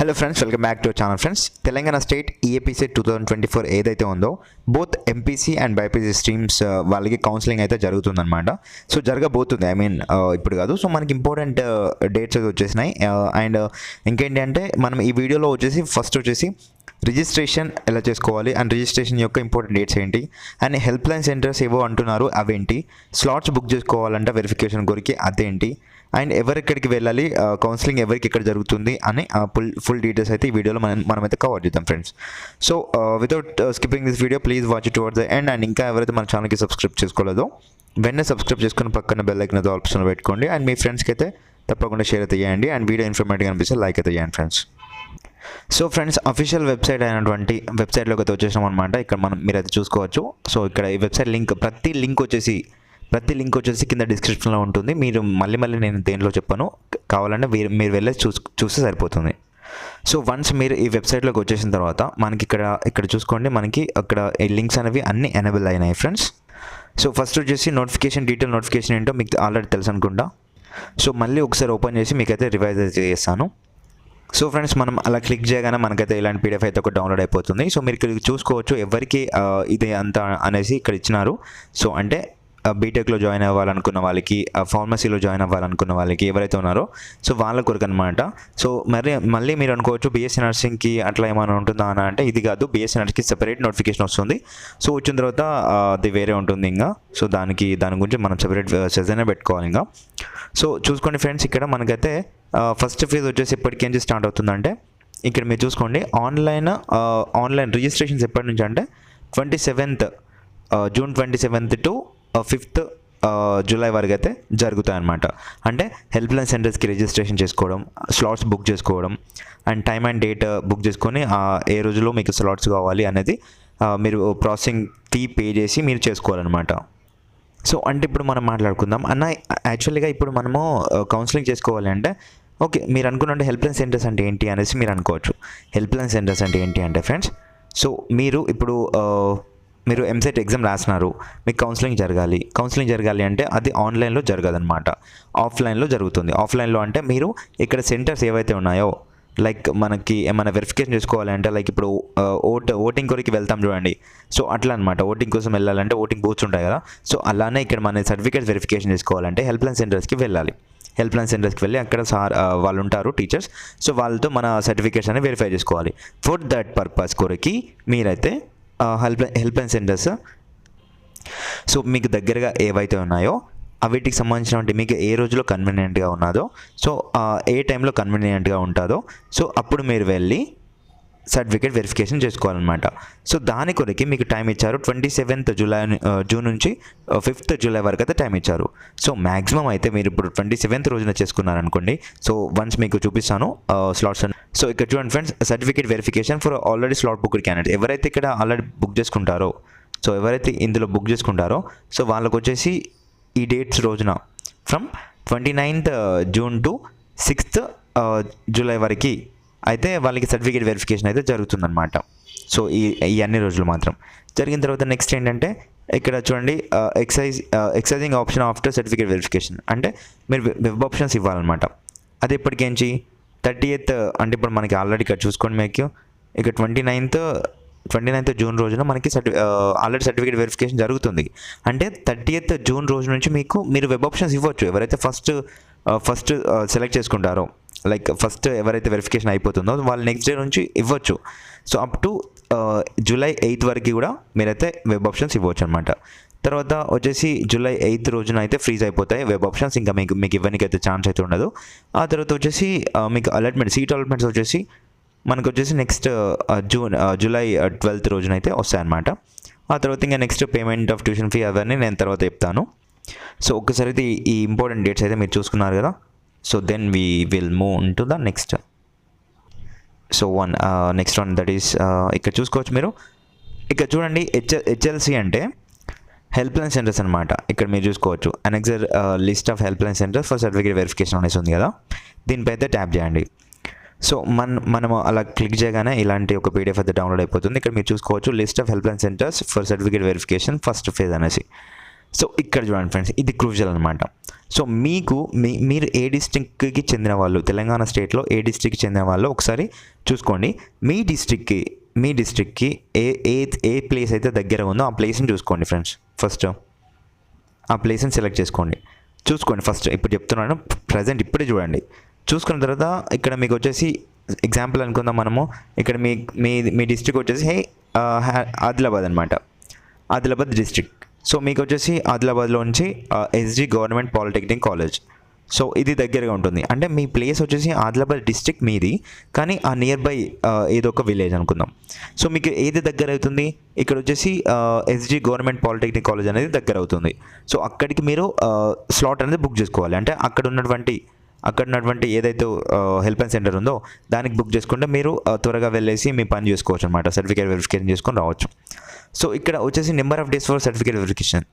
Hello friends, welcome back to channel. Friends, Telangana state EAPC 2024 ఏదైతే ఉందో both MPC and BiPC streams వాళ్ళకి counselling అయితే జరుగుతుందన్నమాట. సో జరగబోతుంది, ఇప్పుడు కాదు. సో మనకి ఇంపార్టెంట్ డేట్స్ అయితే వచ్చేసినాయి. అండ్ ఇంకేంటి అంటే మనం ఈ వీడియోలో ఫస్ట్ రిజిస్ట్రేషన్ ఎలా చేసుకోవాలి అండ్ రిజిస్ట్రేషన్ యొక్క ఇంపార్టెంట్ డేట్స్ ఏంటి, అండ్ హెల్ప్ లైన్ సెంటర్స్ ఏవో అంటున్నారు అవేంటి, స్లాట్స్ బుక్ చేసుకోవాలంటే వెరిఫికేషన్ కొరికి అదేంటి, అండ్ ఎవరెక్కడికి వెళ్ళాలి, కౌన్సిలింగ్ ఎవరికి ఎక్కడ జరుగుతుంది అని ఫుల్ డీటెయిల్స్ అయితే ఈ వీడియోలో మనమైతే కవర్ చేద్దాం friends. So without skipping this video please watch it towards the end. And ఇంకా ఎవరైతే మన ఛానల్కి సబ్స్క్రైబ్ చేసుకోలేదో వెంటనే సబ్స్క్రైబ్ చేసుకుని పక్కన బెల్ ఐకాన్ అయితే ఆప్షన్లో పెట్టుకోండి. అండ్ మీ ఫ్రెండ్స్కి అయితే తప్పకుండా షేర్ అయితే చేయండి. అండ్ వీడియో ఇన్ఫర్మేటివ్గా అనిపిస్తే లైక్ అయితే చేయండి friends. So friends, official website అయినటువంటి వెబ్సైట్లోకి అయితే వచ్చేసాం అనమాట. ఇక్కడ మీరైతే చూసుకోవచ్చు. సో ఇక్కడ ఈ వెబ్సైట్ లింక్ ప్రతి లింక్ వచ్చేసి కింద డిస్క్రిప్షన్లో ఉంటుంది. మీరు మళ్ళీ నేను దేంట్లో చెప్పాను, కావాలంటే మీరు వెళ్ళేసి చూస్తే సరిపోతుంది. సో వన్స్ మీరు ఈ వెబ్సైట్లోకి వచ్చేసిన తర్వాత మనకి ఇక్కడ చూసుకోండి, మనకి అక్కడ ఈ లింక్స్ అనేవి అన్నీ ఎనేబుల్ అయినాయి friends. So first detail notification ఏంటో మీకు ఆల్రెడీ తెలుసు అనుకుంటా. సో మళ్ళీ ఒకసారి ఓపెన్ చేసి మీకైతే రివైజ్ అయితే చేస్తాను. సో ఫ్రెండ్స్, మనం అలా క్లిక్ చేయగానే మనకైతే ఇలాంటి పీడిఎఫ్ అయితే ఒక డౌన్లోడ్ అయిపోతుంది. సో మీరు ఇక్కడ చూసుకోవచ్చు ఎవరికి ఇది అంతా అనేసి ఇక్కడ ఇచ్చినారు. సో అంటే బీటెక్లో జాయిన్ అవ్వాలనుకున్న వాళ్ళకి, ఫార్మసీలో జాయిన్ అవ్వాలనుకున్న వాళ్ళకి ఎవరైతే ఉన్నారో సో వాళ్ళ కొరకు అనమాట. సో మళ్ళీ మీరు అనుకోవచ్చు బీఎస్సీ నర్సింగ్కి అట్లా ఏమైనా ఉంటుందా అని అంటే ఇది కాదు. బీఎస్సీ నర్సింగ్కి సెపరేట్ నోటిఫికేషన్ వస్తుంది. సో వచ్చిన తర్వాత అది వేరే ఉంటుంది ఇంకా. సో దాని గురించి మనం సెపరేట్ సెజనే పెట్టుకోవాలి ఇంకా. సో చూసుకోండి ఫ్రెండ్స్, ఇక్కడ మనకైతే ఫస్ట్ ఫేజ్ ఎప్పటికేంచి స్టార్ట్ అవుతుందంటే ఇక్కడ మీరు చూసుకోండి, ఆన్లైన్ రిజిస్ట్రేషన్స్ ఎప్పటి నుంచి అంటే జూన్ 27 టు 5th జూలై వరకు అయితే జరుగుతాయి అన్నమాట. అంటే హెల్ప్ లైన్ సెంటర్స్కి రిజిస్ట్రేషన్ చేసుకోవడం, స్లాట్స్ బుక్ చేసుకోవడం, and time and date book చేసుకొని ఏ రోజులో మీకు స్లాట్స్ కావాలి అనేది మీరు ప్రాసెసింగ్ ఫీ పే చేసి మీరు చేసుకోవాలన్నమాట. సో అంటే ఇప్పుడు మనం మాట్లాడుకుందాం అన్న. యాక్చువల్గా ఇప్పుడు మనము కౌన్సిలింగ్ చేసుకోవాలి అంటే ఓకే, మీరు అనుకున్నట్టు హెల్ప్ లైన్ సెంటర్స్ అంటే ఏంటి అనేసి మీరు అనుకోవచ్చు. హెల్ప్ లైన్ సెంటర్స్ అంటే ఏంటి అంటే ఫ్రెండ్స్, సో మీరు ఎంసెట్ ఎగ్జామ్ రాసినారు, మీకు కౌన్సిలింగ్ జరగాలి అంటే అది ఆన్లైన్లో జరగదన్నమాట, ఆఫ్లైన్లో జరుగుతుంది. ఆఫ్లైన్లో అంటే మీరు ఇక్కడ సెంటర్స్ ఏవైతే ఉన్నాయో, లైక్ మనకి ఏమైనా వెరిఫికేషన్ చేసుకోవాలంటే లైక్ ఇప్పుడు ఓటింగ్ కొరికి వెళ్తాం చూడండి. సో అట్లా అనమాట, ఓటింగ్ కోసం వెళ్ళాలంటే ఓటింగ్ బూత్స్ ఉంటాయి కదా. సో అలానే ఇక్కడ మన సర్టిఫికేట్స్ వెరిఫికేషన్ చేసుకోవాలంటే హెల్ప్ లైన్ సెంటర్స్కి వెళ్ళాలి. హెల్ప్ లైన్ సెంటర్స్కి వెళ్ళి అక్కడ వాళ్ళు ఉంటారు టీచర్స్. సో వాళ్ళతో మన సర్టిఫికేట్స్ అనేవి వెరిఫై చేసుకోవాలి. ఫర్ దట్ పర్పస్ కొరకి మీరైతే హెల్ప్ లైన్ సెంటర్స్ సో మీకు దగ్గరగా ఏవైతే ఉన్నాయో వీటికి సంబంధించినటువంటి మీకు ఏ రోజులో కన్వీనియంట్గా ఉన్నదో, సో ఏ టైంలో కన్వీనియంట్గా ఉంటుందో, సో అప్పుడు మీరు వెళ్ళి సర్టిఫికేట్ వెరిఫికేషన్ చేసుకోవాలన్నమాట. సో దాని కొరకు మీకు టైం ఇచ్చారు 27th జూన్ నుంచి 5th జూలై వరకు అయితే టైం ఇచ్చారు. సో మ్యాక్సిమం అయితే మీరు ఇప్పుడు 27th రోజున చేసుకున్నారనుకోండి. సో వన్స్ మీకు చూపిస్తాను స్లాట్స్. సో ఇక్కడ చూడండి friends, certificate verification for already slot booked candidate. ఎవరైతే ఇక్కడ ఆల్రెడీ బుక్ చేసుకుంటారో, సో ఎవరైతే ఇందులో బుక్ చేసుకుంటారో సో వాళ్ళకు ఈ డేట్స్ రోజున from 29th June to 6th July వరకు అయితే వాళ్ళకి సర్టిఫికేట్ వెరిఫికేషన్ అయితే జరుగుతుందన్నమాట. సో ఈ అన్ని రోజులు మాత్రం జరిగిన తర్వాత నెక్స్ట్ ఏంటంటే ఇక్కడ చూడండి, excising option after certificate verification అంటే మీరు వెబ్ ఆప్షన్స్ ఇవ్వాలన్నమాట. అది ఎప్పటికేంచి 30th అంటే ఇప్పుడు మనకి ఆల్రెడీ ఇక్కడ చూసుకోండి, మీకు ఇక్కడ 29th జూన్ రోజున మనకి ఆల్రెడీ సర్టిఫికేట్ వెరిఫికేషన్ జరుగుతుంది. అంటే 30th జూన్ రోజు నుంచి మీరు వెబ్ ఆప్షన్స్ ఇవ్వచ్చు. ఎవరైతే ఫస్ట్ సెలెక్ట్ చేసుకుంటారో, లైక్ ఫస్ట్ ఎవరైతే వెరిఫికేషన్ అయిపోతుందో వాళ్ళు నెక్స్ట్ డే నుంచి ఇవ్వచ్చు. సో అప్ టు జూలై 8 వరకు కూడా మీరైతే వెబ్ ఆప్షన్స్ ఇవ్వచ్చు అనమాట. తర్వాత జూలై 8 రోజున అయితే ఫ్రీజ్ అయిపోతాయి వెబ్ ఆప్షన్స్, ఇంకా మీకు ఇవ్వడానికి అయితే ఛాన్స్ అయితే ఉండదు. ఆ తర్వాత మీకు సీట్ అలాట్మెంట్స్ మనకు నెక్స్ట్ జూలై 12th రోజున అయితే వస్తాయన్నమాట. ఆ తర్వాత ఇంకా next payment of tuition fee అవన్నీ నేను తర్వాత చెప్తాను. సో ఒక్కసారి అయితే ఈ ఇంపార్టెంట్ డేట్స్ అయితే మీరు చూసుకున్నారు కదా. So then we will move to the next. So next one that is ఇక్కడ చూసుకోవచ్చు మీరు. ఇక్కడ చూడండి, హెచ్ఎల్సి అంటే హెల్ప్ లైన్ సెంటర్స్ అనమాట. ఇక్కడ మీరు చూసుకోవచ్చు annexure list of help line centres for certificate verification అనేసి ఉంది కదా. దీనిపై అయితే ట్యాప్ చేయండి. సో మనము అలా క్లిక్ చేయగానే ఇలాంటి ఒక పీడిఎఫ్ అయితే డౌన్లోడ్ అయిపోతుంది. ఇక్కడ మీరు చూసుకోవచ్చు list of help line centres for certificate verification first phase అనేసి. సో ఇక్కడ చూడండి ఫ్రెండ్స్, ఇది క్రూషియల్ అనమాట. సో మీరు ఏ డిస్ట్రిక్ట్కి చెందిన వాళ్ళు, తెలంగాణ స్టేట్లో ఏ డిస్ట్రిక్ట్కి చెందిన వాళ్ళు ఒకసారి చూసుకోండి. మీ డిస్ట్రిక్ట్కి ఏ ఏ ఏ ప్లేస్ అయితే దగ్గర ఉందో ఆ ప్లేస్ని చూసుకోండి ఫ్రెండ్స్. ఫస్ట్ ఆ ప్లేస్ని సెలెక్ట్ చేసుకోండి. ఫస్ట్ ఇప్పుడు చెప్తున్నాను, ప్రజెంట్ ఇప్పుడే చూడండి. చూసుకున్న తర్వాత ఇక్కడ మీకు వచ్చేసి ఎగ్జాంపుల్ అనుకుందాం మనము. ఇక్కడ మీ డిస్ట్రిక్ట్ వచ్చేసి ఆదిలాబాద్ అనమాట, ఆదిలాబాద్ డిస్ట్రిక్ట్. సో మీకు వచ్చేసి ఆదిలాబాద్లో నుంచి SG government polytechnic college. So ఇది దగ్గరగా ఉంటుంది. అంటే మీ ప్లేస్ వచ్చేసి ఆదిలాబాద్ డిస్ట్రిక్ట్ మీది, కానీ ఆ నియర్ బై ఏదో ఒక విలేజ్ అనుకుందాం. సో మీకు ఏది దగ్గర అవుతుంది? ఇక్కడ వచ్చేసి ఎస్జి గవర్నమెంట్ పాలిటెక్నిక్ కాలేజ్ అనేది దగ్గర అవుతుంది. సో అక్కడికి మీరు స్లాట్ అనేది బుక్ చేసుకోవాలి. అంటే అక్కడ ఉన్నటువంటి ఏదైతే హెల్ప్ లైన్ సెంటర్ ఉందో దానికి బుక్ చేసుకుంటే మీరు త్వరగా వెళ్ళేసి మీ పని చేసుకోవచ్చు అనమాట. సర్టిఫికేట్ వెరిఫికేషన్ చేసుకొని రావచ్చు. సో ఇక్కడ వచ్చేసి number of days for certificate verification,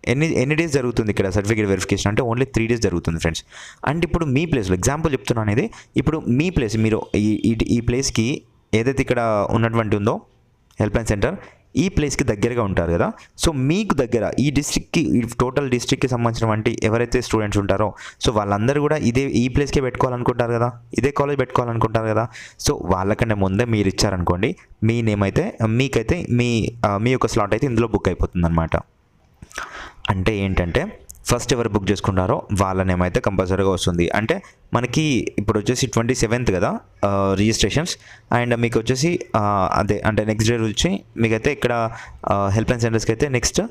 ఎన్ని డేస్ జరుగుతుంది ఇక్కడ సర్టిఫికేట్ వెరిఫికేషన్ అంటే ఓన్లీ 3 days జరుగుతుంది ఫ్రెండ్స్. అండ్ ఇప్పుడు మీ ప్లేస్లో ఎగ్జాంపుల్ చెప్తున్నాను అనేది, ఇప్పుడు మీ ప్లేస్ మీరు ఈ ప్లేస్కి ఏదైతే ఇక్కడ ఉన్నటువంటి ఉందో హెల్ప్ లైన్ సెంటర్, ఈ ప్లేస్కి దగ్గరగా ఉంటారు కదా. సో మీకు దగ్గర ఈ డిస్ట్రిక్ట్కి, ఈ టోటల్ డిస్ట్రిక్ట్కి సంబంధించినటువంటి ఎవరైతే స్టూడెంట్స్ ఉంటారో సో వాళ్ళందరూ కూడా ఈ ప్లేస్కే పెట్టుకోవాలనుకుంటారు కదా, ఇదే కాలేజ్ పెట్టుకోవాలనుకుంటారు కదా. సో వాళ్ళకంటే ముందే మీరు ఇచ్చారనుకోండి, మీ నేమ్ అయితే మీకైతే మీ యొక్క స్లాట్ అయితే ఇందులో బుక్ అయిపోతుంది అనమాట. అంటే ఏంటంటే ఫస్ట్ ఎవరు బుక్ చేసుకుంటారో వాళ్ళ నేమ్ అయితే కంపల్సరీగా వస్తుంది. అంటే మనకి ఇప్పుడు వచ్చేసి 27th కదా రిజిస్ట్రేషన్స్, అండ్ మీకు వచ్చేసి అదే అంటే నెక్స్ట్ డే వచ్చి మీకైతే ఇక్కడ హెల్ప్ లైన్ సెంటర్స్కి అయితే నెక్స్ట్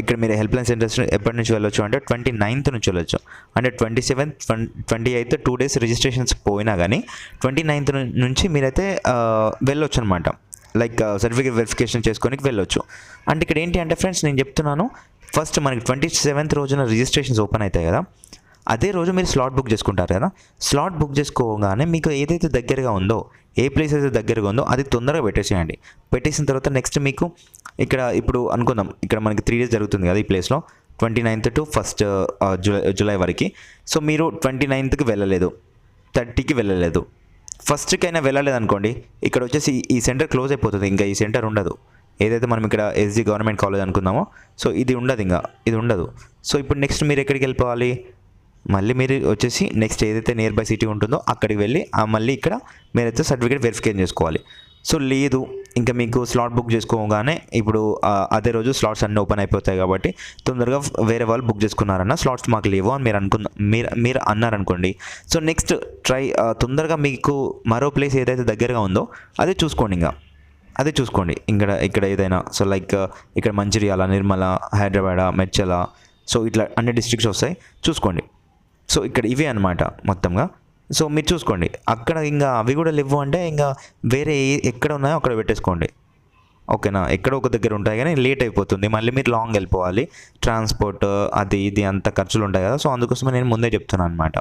ఇక్కడ మీరు హెల్ప్ లైన్ సెంటర్స్ ఎప్పటి నుంచి వెళ్ళొచ్చు అంటే 29th నుంచి వెళ్ళొచ్చు. అంటే 27th 28th 2 days రిజిస్ట్రేషన్స్ పోయినా కానీ 29th నుంచి మీరైతే వెళ్ళొచ్చు అనమాట. లైక్ సర్టిఫికేట్ వెరిఫికేషన్ చేసుకొని వెళ్ళొచ్చు. అంటే ఇక్కడ ఏంటి అంటే ఫ్రెండ్స్, నేను చెప్తున్నాను, ఫస్ట్ మనకి 27th రోజున రిజిస్ట్రేషన్స్ ఓపెన్ అవుతాయి కదా, అదే రోజు మీరు స్లాట్ బుక్ చేసుకుంటారు కదా. స్లాట్ బుక్ చేసుకోగానే మీకు ఏదైతే దగ్గరగా ఉందో, ఏ ప్లేస్ అయితే దగ్గరగా ఉందో అది తొందరగా పెట్టేసేయండి. పెట్టేసిన తర్వాత నెక్స్ట్ మీకు ఇక్కడ ఇప్పుడు అనుకుందాం, ఇక్కడ మనకి 3 days జరుగుతుంది కదా ఈ ప్లేస్లో, 29th to 1st జూలై వరకు. సో మీరు 29th వెళ్ళలేదు, 30కి వెళ్ళలేదు, 1st అయినా వెళ్ళలేదు అనుకోండి, ఇక్కడ వచ్చేసి ఈ సెంటర్ క్లోజ్ అయిపోతుంది. ఇంకా ఈ సెంటర్ ఉండదు. ఏదైతే మనం ఇక్కడ ఎస్జి గవర్నమెంట్ కాలేజ్ అనుకుందామో సో ఇది ఉండదు, ఇంకా ఇది ఉండదు. సో ఇప్పుడు నెక్స్ట్ మీరు ఎక్కడికి వెళ్ళిపోవాలి? మళ్ళీ మీరు వచ్చేసి నెక్స్ట్ ఏదైతే నియర్ బై సిటీ ఉంటుందో అక్కడికి వెళ్ళి మళ్ళీ ఇక్కడ మీరైతే సర్టిఫికేట్ వెరిఫికేషన్ చేసుకోవాలి. సో లేదు, ఇంకా మీకు స్లాట్ బుక్ చేసుకోగానే ఇప్పుడు అదే రోజు స్లాట్స్ అన్నీ ఓపెన్ అయిపోతాయి కాబట్టి తొందరగా వేరే వాళ్ళు బుక్ చేసుకున్నారన్న స్లాట్స్ మాకు లేవు అని మీరు అన్నారనుకోండి. సో నెక్స్ట్ తొందరగా మీకు మరో ప్లేస్ ఏదైతే దగ్గరగా ఉందో అదే చూసుకోండి. ఇక్కడ ఏదైనా సో లైక్ ఇక్కడ మంచిర్యాల, నిర్మల, హైదరాబాద్, మెడ్చల, సో ఇట్లా అన్ని డిస్ట్రిక్ట్స్ వస్తాయి, చూసుకోండి. సో ఇక్కడ ఇవే అనమాట మొత్తంగా. సో మీరు చూసుకోండి, అక్కడ ఇంకా అవి కూడా లేవు అంటే ఇంకా వేరే ఎక్కడ ఉన్నాయో అక్కడ పెట్టేసుకోండి. ఓకేనా? ఎక్కడో ఒక దగ్గర ఉంటాయి కానీ లేట్ అయిపోతుంది, మళ్ళీ మీరు లాంగ్ వెళ్ళిపోవాలి, ట్రాన్స్పోర్ట్ అది ఇది అంత ఖర్చులు ఉంటాయి కదా. సో అందుకోసమే నేను ముందే చెప్తున్నాను అనమాట.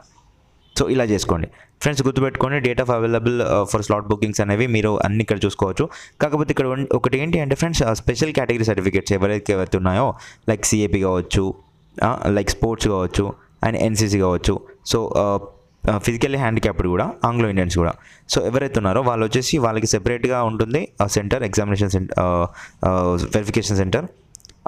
సో ఇలా చేసుకోండి ఫ్రెండ్స్. గుర్తుపెట్టుకోండి, date of available for slot bookings అనేవి మీరు అన్ని ఇక్కడ చూసుకోవచ్చు. కాకపోతే ఇక్కడ ఒకటి ఏంటి అంటే ఫ్రెండ్స్, స్పెషల్ కేటగిరీ సర్టిఫికేట్స్ ఎవరైతే ఉన్నాయో లైక్ సిఏపి కావచ్చు, లైక్ స్పోర్ట్స్ కావచ్చు, అండ్ ఎన్సీసీ కావచ్చు, సో ఫిజికల్లీ హ్యాండిక్యాప్డ్ కూడా, ఆంగ్లో ఇండియన్స్ కూడా, సో ఎవరైతే ఉన్నారో వాళ్ళు వచ్చేసి వాళ్ళకి సెపరేట్గా ఉంటుంది సెంటర్, ఎగ్జామినేషన్ వెరిఫికేషన్ సెంటర్.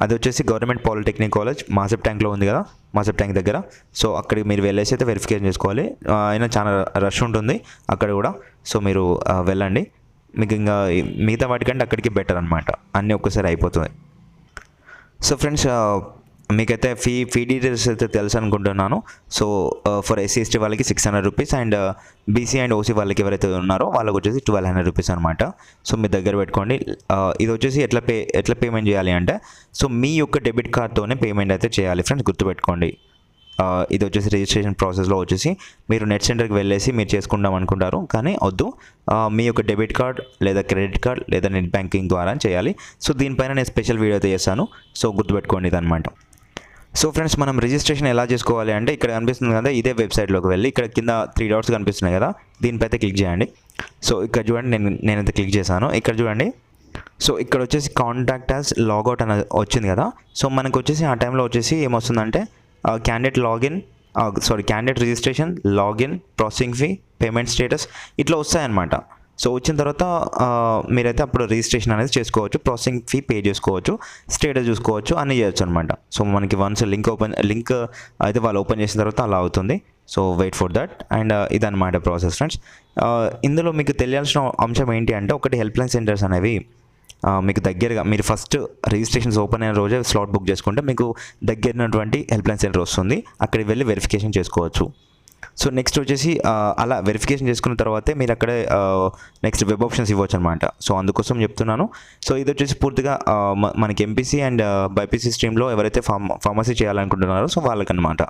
అది వచ్చేసి గవర్నమెంట్ పాలిటెక్నిక్ కాలేజ్ మాసెప్ ట్యాంక్లో ఉంది కదా, మాసెప్ ట్యాంక్ దగ్గర. సో అక్కడికి మీరు వెళ్ళేసి అయితే వెరిఫికేషన్ చేసుకోవాలి. అయినా చాలా రష్ ఉంటుంది అక్కడ కూడా. సో మీరు వెళ్ళండి, మీకు ఇంకా మిగతా వాటికంటే అక్కడికి బెటర్ అనమాట, అన్నీ ఒక్కసారి అయిపోతుంది. సో ఫ్రెండ్స్, మీకైతే ఫీ డీటెయిల్స్ అయితే తెలుసు అనుకుంటున్నాను. సో ఫర్ ఎస్సీ ఎస్టీ వాళ్ళకి 600 rupees, and BC and OC వాళ్ళకి ఎవరైతే ఉన్నారో వాళ్ళకి వచ్చేసి 1200 రూపీస్ అనమాట. సో మీ దగ్గర పెట్టుకోండి. ఇది వచ్చేసి ఎట్లా పేమెంట్ చేయాలి అంటే, సో మీ యొక్క డెబిట్ కార్డ్తోనే పేమెంట్ అయితే చేయాలి ఫ్రెండ్స్, గుర్తుపెట్టుకోండి. ఇది వచ్చేసి రిజిస్ట్రేషన్ ప్రాసెస్లో వచ్చేసి మీరు నెట్ సెంటర్కి వెళ్ళేసి మీరు చేసుకుందాం అనుకుంటారు, కానీ వద్దు, మీ యొక్క డెబిట్ కార్డ్ లేదా క్రెడిట్ కార్డ్ లేదా నెట్ బ్యాంకింగ్ ద్వారా చేయాలి. సో దీనిపైన నేను స్పెషల్ వీడియో అయితే చేస్తాను. సో గుర్తుపెట్టుకోండి ఇదనమాట. సో ఫ్రెండ్స్, మనం రిజిస్ట్రేషన్ ఎలా చేసుకోవాలి అంటే ఇక్కడ కనిపిస్తుంది కదా, ఇదే వెబ్సైట్లోకి వెళ్ళి ఇక్కడ కింద 3 dots కనిపిస్తున్నాయి కదా, దీనిపైతే క్లిక్ చేయండి. సో ఇక్కడ చూడండి, నేనైతే క్లిక్ చేశాను. ఇక్కడ చూడండి, సో ఇక్కడ వచ్చేసి కాంటాక్ట్ యాజ్ లాగౌట్ అని వచ్చింది కదా. సో మనకు వచ్చేసి ఆ టైంలో వచ్చేసి ఏమొస్తుందంటే candidate registration, login, processing fee, payment status ఇట్లా వస్తాయన్నమాట. సో వచ్చిన తర్వాత మీరైతే అప్పుడు రిజిస్ట్రేషన్ అనేది చేసుకోవచ్చు, ప్రాసెసింగ్ ఫీ పే చేసుకోవచ్చు, స్టేటస్ చూసుకోవచ్చు, అన్నీ చేయొచ్చు అనమాట. సో మనకి వన్స్ లింక్ అయితే వాళ్ళు ఓపెన్ చేసిన తర్వాత అలా అవుతుంది. So wait for that. And ఇదన్నమాట ప్రాసెస్ ఫ్రెండ్స్. ఇందులో మీకు తెలియాల్సిన అంశం ఏంటి అంటే, ఒకటి హెల్ప్ లైన్ సెంటర్స్ అనేవి మీకు దగ్గరగా, మీరు ఫస్ట్ రిజిస్ట్రేషన్స్ ఓపెన్ అయిన రోజే స్లాట్ బుక్ చేసుకుంటే మీకు దగ్గరనటువంటి హెల్ప్ లైన్ సెంటర్ వస్తుంది, అక్కడికి వెళ్ళి వెరిఫికేషన్ చేసుకోవచ్చు. సో నెక్స్ట్ వచ్చేసి అలా వెరిఫికేషన్ చేసుకున్న తర్వాతే మీరు అక్కడే నెక్స్ట్ వెబ్ ఆప్షన్స్ ఇవ్వచ్చు అనమాట. సో అందుకోసం చెప్తున్నాను. సో ఇది వచ్చేసి పూర్తిగా మనకి ఎంపీసీ అండ్ బైపీసీ స్ట్రీమ్లో ఎవరైతే ఫార్మసీ చేయాలనుకుంటున్నారో సో వాళ్ళకన్నమాట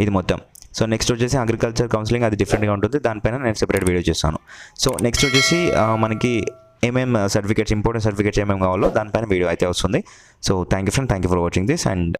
ఇది మొత్తం. సో నెక్స్ట్ వచ్చేసి అగ్రికల్చర్ కౌన్సిలింగ్, అది డిఫరెంట్గా ఉంటుంది, దానిపైన నేను సెపరేట్ వీడియో చేస్తాను. సో నెక్స్ట్ వచ్చేసి మనకి ఏమేమి సర్టిఫికేట్స్, ఇంపార్టెంట్ సర్టిఫికేట్స్ ఏమేమి కావాలో దానిపైన వీడియో అయితే వస్తుంది. So thank you friend, thank you for watching this. And